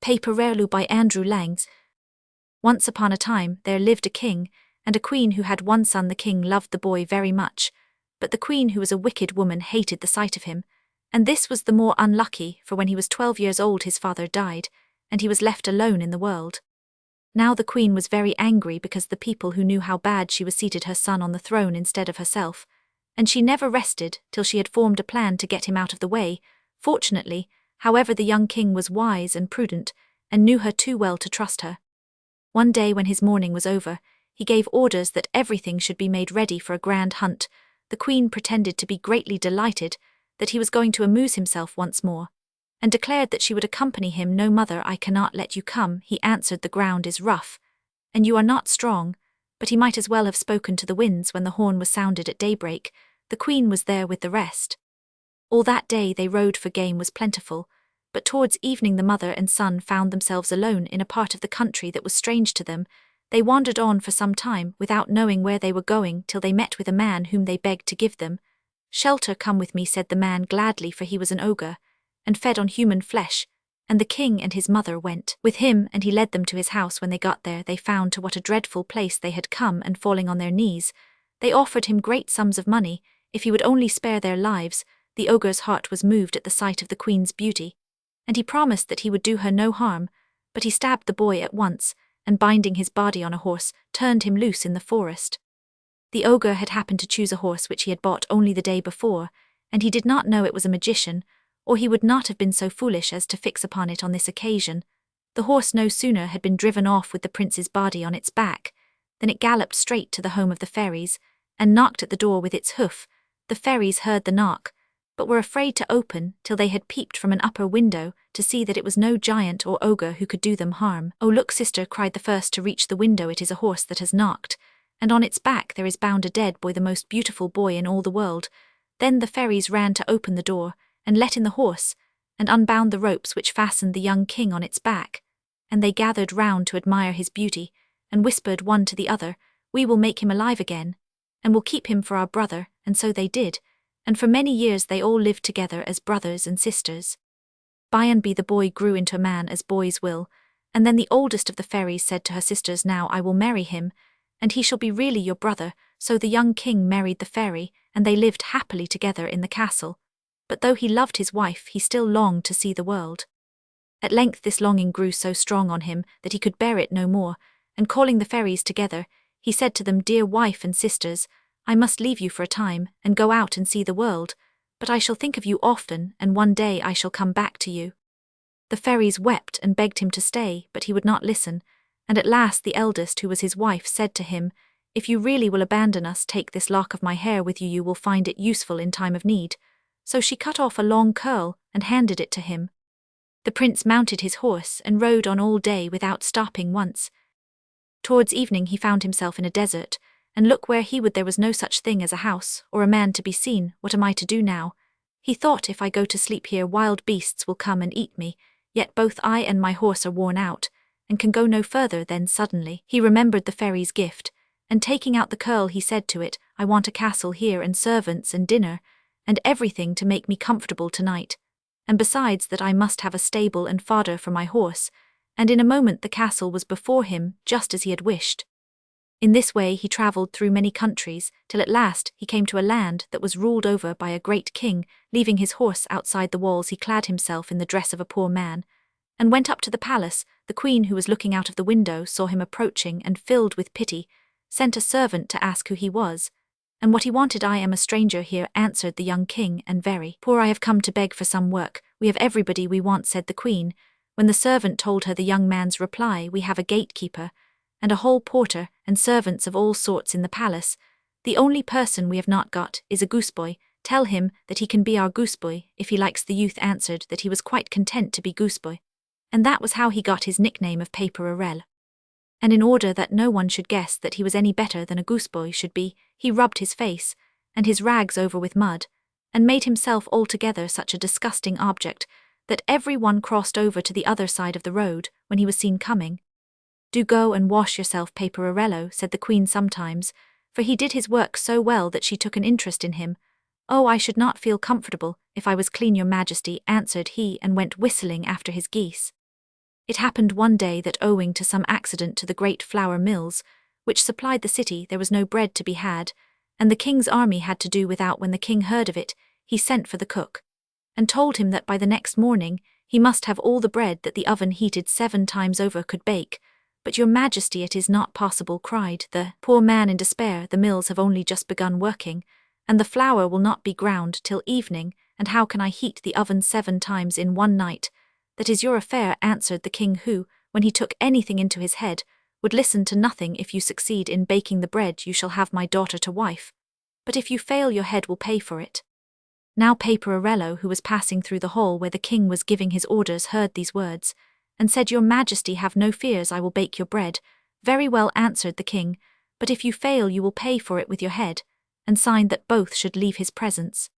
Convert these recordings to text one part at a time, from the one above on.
Paperarelloo by Andrew Langs. Once upon a time there lived a king and a queen who had one son. The king loved the boy very much, but the queen, who was a wicked woman, hated the sight of him, and this was the more unlucky, for when he was 12 years old his father died, and he was left alone in the world. Now the queen was very angry because the people who knew how bad she was seated her son on the throne instead of herself, and she never rested till she had formed a plan to get him out of the way. Fortunately, however, the young king was wise and prudent, and knew her too well to trust her. One day when his mourning was over, he gave orders that everything should be made ready for a grand hunt. The queen pretended to be greatly delighted that he was going to amuse himself once more, and declared that she would accompany him. "No, mother, I cannot let you come," he answered. "The ground is rough, and you are not strong." But he might as well have spoken to the winds when the horn was sounded at daybreak. The queen was there with the rest. All that day they rode, for game was plentiful, but towards evening the mother and son found themselves alone in a part of the country that was strange to them. They wandered on for some time without knowing where they were going, till they met with a man whom they begged to give them shelter. "Come with me," said the man gladly, for he was an ogre, and fed on human flesh, and the king and his mother went with him, and he led them to his house. When they got there, they found to what a dreadful place they had come, and falling on their knees, they offered him great sums of money if he would only spare their lives. The ogre's heart was moved at the sight of the queen's beauty, and he promised that he would do her no harm, but he stabbed the boy at once, and binding his body on a horse, turned him loose in the forest. The ogre had happened to choose a horse which he had bought only the day before, and he did not know it was a magician, or he would not have been so foolish as to fix upon it on this occasion. The horse no sooner had been driven off with the prince's body on its back than it galloped straight to the home of the fairies, and knocked at the door with its hoof. The fairies heard the knock, but were afraid to open till they had peeped from an upper window to see that it was no giant or ogre who could do them harm. "Oh, look, sister," cried the first to reach the window, "it is a horse that has knocked, and on its back there is bound a dead boy, the most beautiful boy in all the world." Then the fairies ran to open the door, and let in the horse, and unbound the ropes which fastened the young king on its back, and they gathered round to admire his beauty, and whispered one to the other, "We will make him alive again, and will keep him for our brother." And so they did, and for many years they all lived together as brothers and sisters. By and by the boy grew into a man, as boys will, and then the oldest of the fairies said to her sisters, "Now I will marry him, and he shall be really your brother." So the young king married the fairy, and they lived happily together in the castle. But though he loved his wife, he still longed to see the world. At length this longing grew so strong on him that he could bear it no more, and calling the fairies together, he said to them, "Dear wife and sisters, I must leave you for a time, and go out and see the world, but I shall think of you often, and one day I shall come back to you." The fairies wept and begged him to stay, but he would not listen, and at last the eldest, who was his wife, said to him, "If you really will abandon us, take this lock of my hair with you, you will find it useful in time of need." So she cut off a long curl and handed it to him. The prince mounted his horse and rode on all day without stopping once. Towards evening he found himself in a desert, and look where he would, there was no such thing as a house or a man to be seen. "What am I to do now?" he thought. "If I go to sleep here, wild beasts will come and eat me, yet both I and my horse are worn out, and can go no further." Then suddenly he remembered the fairy's gift, and taking out the curl he said to it, "I want a castle here, and servants and dinner, and everything to make me comfortable tonight, and besides that I must have a stable and fodder for my horse." And in a moment the castle was before him, just as he had wished. In this way he travelled through many countries, till at last he came to a land that was ruled over by a great king. Leaving his horse outside the walls, he clad himself in the dress of a poor man, and went up to the palace. The queen, who was looking out of the window, saw him approaching, and filled with pity, sent a servant to ask who he was, and what he wanted. "I am a stranger here," answered the young king, "and very poor. I have come to beg for some work." "We have everybody we want," said the queen. When the servant told her the young man's reply, "We have a gatekeeper, and a hall porter, and servants of all sorts in the palace. The only person we have not got is a gooseboy. Tell him that he can be our gooseboy if he likes." The youth answered that he was quite content to be gooseboy, and that was how he got his nickname of Paperarelloo. And in order that no one should guess that he was any better than a gooseboy should be, he rubbed his face and his rags over with mud, and made himself altogether such a disgusting object that every one crossed over to the other side of the road when he was seen coming. "Do go and wash yourself, Paperarelloo," said the queen sometimes, for he did his work so well that she took an interest in him. "Oh, I should not feel comfortable if I was clean, your majesty," answered he, and went whistling after his geese. It happened one day that owing to some accident to the great flour mills, which supplied the city, there was no bread to be had, and the king's army had to do without. When the king heard of it, he sent for the cook, and told him that by the next morning he must have all the bread that the oven heated 7 times over could bake. "But your majesty, it is not possible," cried the poor man in despair. "The mills have only just begun working, and the flour will not be ground till evening, and how can I heat the oven 7 times in one night?" "That is your affair," answered the king, who, when he took anything into his head, would listen to nothing. "If you succeed in baking the bread, you shall have my daughter to wife, but if you fail, your head will pay for it." Now Paperarelloo, who was passing through the hall where the king was giving his orders, heard these words, and said, "Your majesty, have no fears, I will bake your bread." "Very well," answered the king, "but if you fail, you will pay for it with your head," and signed that both should leave his presence.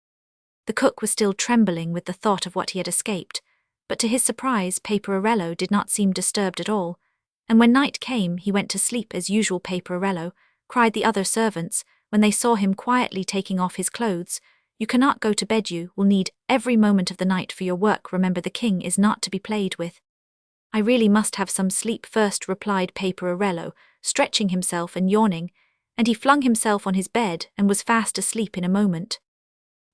The cook was still trembling with the thought of what he had escaped, but to his surprise Paperarelloo did not seem disturbed at all, and when night came he went to sleep as usual. "Paperarelloo," cried the other servants, when they saw him quietly taking off his clothes, "you cannot go to bed, you will need every moment of the night for your work. Remember, the king is not to be played with." "I really must have some sleep first," replied Paperarelloo, stretching himself and yawning, and he flung himself on his bed and was fast asleep in a moment.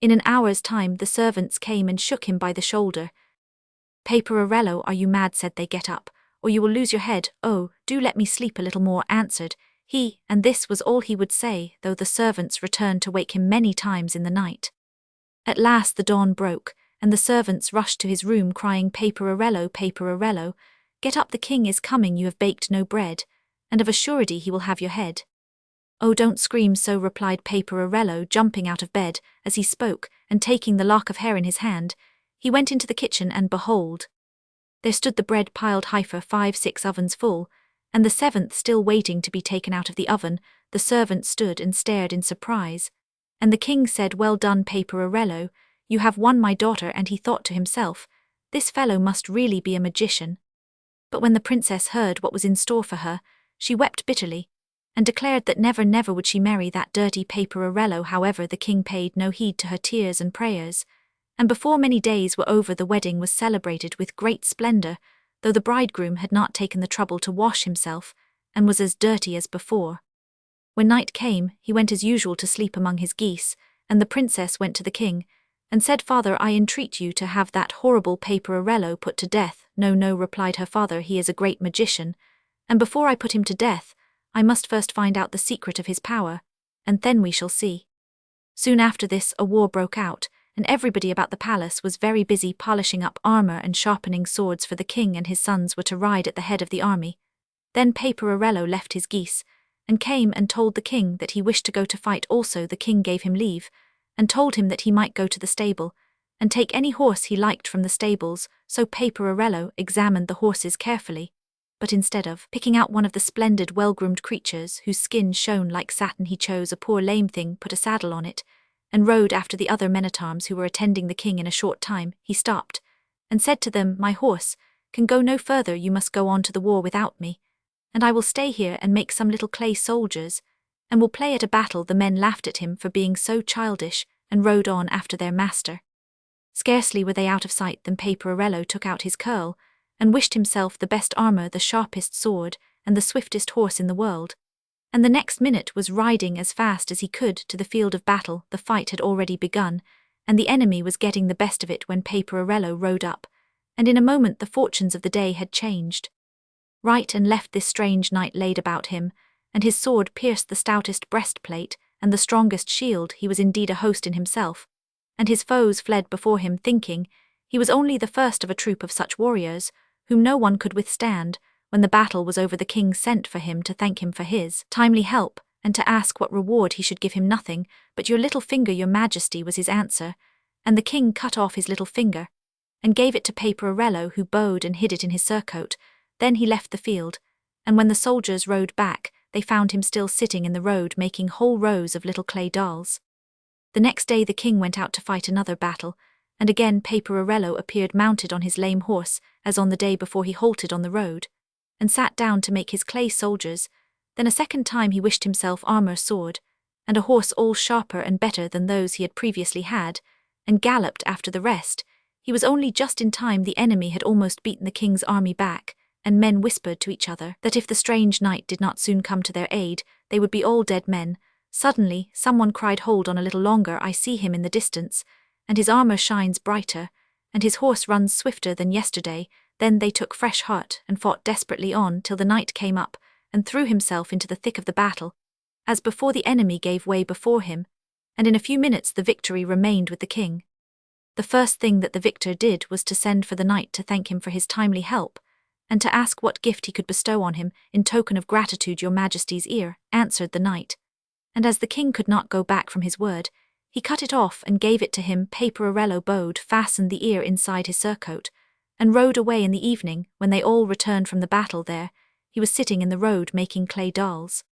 In an hour's time the servants came and shook him by the shoulder. "Paperarelloo, are you mad?" said they. "Get up, or you will lose your head." "Oh, do let me sleep a little more," answered he, and this was all he would say, though the servants returned to wake him many times in the night. At last the dawn broke, and the servants rushed to his room crying, "Paperarelloo, Paperarelloo, get up, the king is coming, you have baked no bread, and of a surety he will have your head." "Oh, don't scream so," replied Paperarelloo, jumping out of bed as he spoke, and taking the lock of hair in his hand, he went into the kitchen, and behold, there stood the bread piled high for 5-6 ovens full, and the 7th still waiting to be taken out of the oven. The servant stood and stared in surprise, and the king said, "Well done, Paperarelloo, you have won my daughter," and he thought to himself, "This fellow must really be a magician." But when the princess heard what was in store for her, she wept bitterly, and declared that never, never would she marry that dirty Paperarelloo. However, the king paid no heed to her tears and prayers, and before many days were over the wedding was celebrated with great splendor, though the bridegroom had not taken the trouble to wash himself, and was as dirty as before. When night came, he went as usual to sleep among his geese, and the princess went to the king, and said, "Father, I entreat you to have that horrible Paperarelloo put to death." "No, no," replied her father, "he is a great magician, and before I put him to death, I must first find out the secret of his power, and then we shall see." Soon after this a war broke out, and everybody about the palace was very busy polishing up armor and sharpening swords, for the king and his sons were to ride at the head of the army. Then Paperarelloo left his geese, and came and told the king that he wished to go to fight also. The king gave him leave, and told him that he might go to the stable, and take any horse he liked from the stables. So Paperarelloo examined the horses carefully, but instead of picking out one of the splendid well-groomed creatures whose skin shone like satin, he chose a poor lame thing, put a saddle on it, and rode after the other men-at-arms who were attending the king. In a short time he stopped, and said to them, "My horse can go no further, you must go on to the war without me, and I will stay here and make some little clay soldiers, and will play at a battle." The men laughed at him for being so childish, and rode on after their master. Scarcely were they out of sight than Paperarelloo took out his curl, and wished himself the best armor, the sharpest sword, and the swiftest horse in the world, and the next minute was riding as fast as he could to the field of battle. The fight had already begun, and the enemy was getting the best of it when Paperarelloo rode up, and in a moment the fortunes of the day had changed. Right and left this strange knight laid about him, and his sword pierced the stoutest breastplate and the strongest shield. He was indeed a host in himself, and his foes fled before him, thinking he was only the first of a troop of such warriors, whom no one could withstand. When the battle was over, the king sent for him to thank him for his timely help, and to ask what reward he should give him. "Nothing but your little finger, your majesty," was his answer, and the king cut off his little finger, and gave it to Paperarelloo, who bowed and hid it in his surcoat. Then he left the field, and when the soldiers rode back, they found him still sitting in the road making whole rows of little clay dolls. The next day the king went out to fight another battle, and again Paperarelloo appeared mounted on his lame horse, as on the day before. He halted on the road, and sat down to make his clay soldiers. Then a second time he wished himself armor, sword, and a horse all sharper and better than those he had previously had, and galloped after the rest. He was only just in time. The enemy had almost beaten the king's army back, and men whispered to each other that if the strange knight did not soon come to their aid, they would be all dead men. Suddenly, someone cried, "Hold on a little longer, I see him in the distance, and his armor shines brighter, and his horse runs swifter than yesterday." Then they took fresh heart and fought desperately on till the knight came up and threw himself into the thick of the battle. As before, the enemy gave way before him, and in a few minutes the victory remained with the king. The first thing that the victor did was to send for the knight to thank him for his timely help, and to ask what gift he could bestow on him. "In token of gratitude, your majesty's ear," answered the knight. And as the king could not go back from his word, he cut it off and gave it to him. Paperarelloo bowed, fastened the ear inside his surcoat, and rode away. In the evening, when they all returned from the battle there, he was sitting in the road making clay dolls.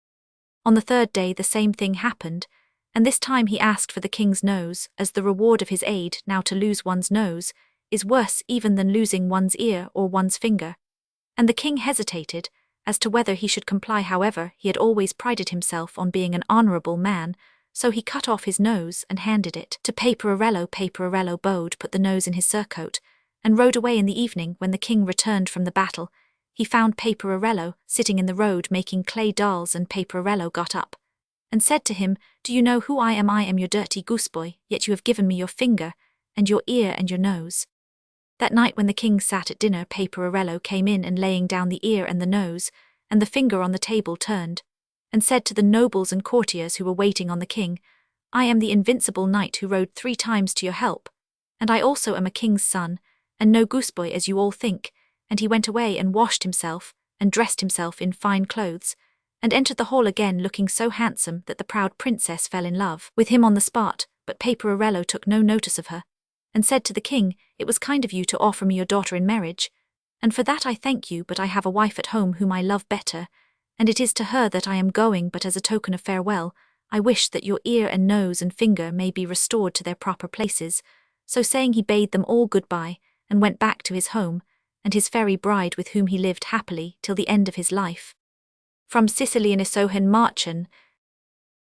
On the third day the same thing happened, and this time he asked for the king's nose as the reward of his aid. Now to lose one's nose is worse even than losing one's ear or one's finger. And the king hesitated as to whether he should comply. However, he had always prided himself on being an honorable man, so he cut off his nose and handed it to Paperarelloo. Paperarelloo bowed, put the nose in his surcoat, and rode away. In the evening, when the king returned from the battle, he found Paperarelloo sitting in the road making clay dolls, and Paperarelloo got up and said to him, "Do you know who I am? I am your dirty gooseboy, yet you have given me your finger, and your ear, and your nose." That night when the king sat at dinner, Paperarelloo came in, and laying down the ear and the nose and the finger on the table, turned and said to the nobles and courtiers who were waiting on the king, "I am the invincible knight who rode 3 times to your help, and I also am a king's son, and no gooseboy as you all think." And he went away and washed himself and dressed himself in fine clothes, and entered the hall again looking so handsome that the proud princess fell in love with him on the spot. But Paperarelloo took no notice of her, and said to the king, "It was kind of you to offer me your daughter in marriage, and for that I thank you, but I have a wife at home whom I love better, and it is to her that I am going. But as a token of farewell, I wish that your ear and nose and finger may be restored to their proper places." So saying, he bade them all goodbye, and went back to his home, and his fairy bride, with whom he lived happily till the end of his life. From Sicily and Isohan Marchen,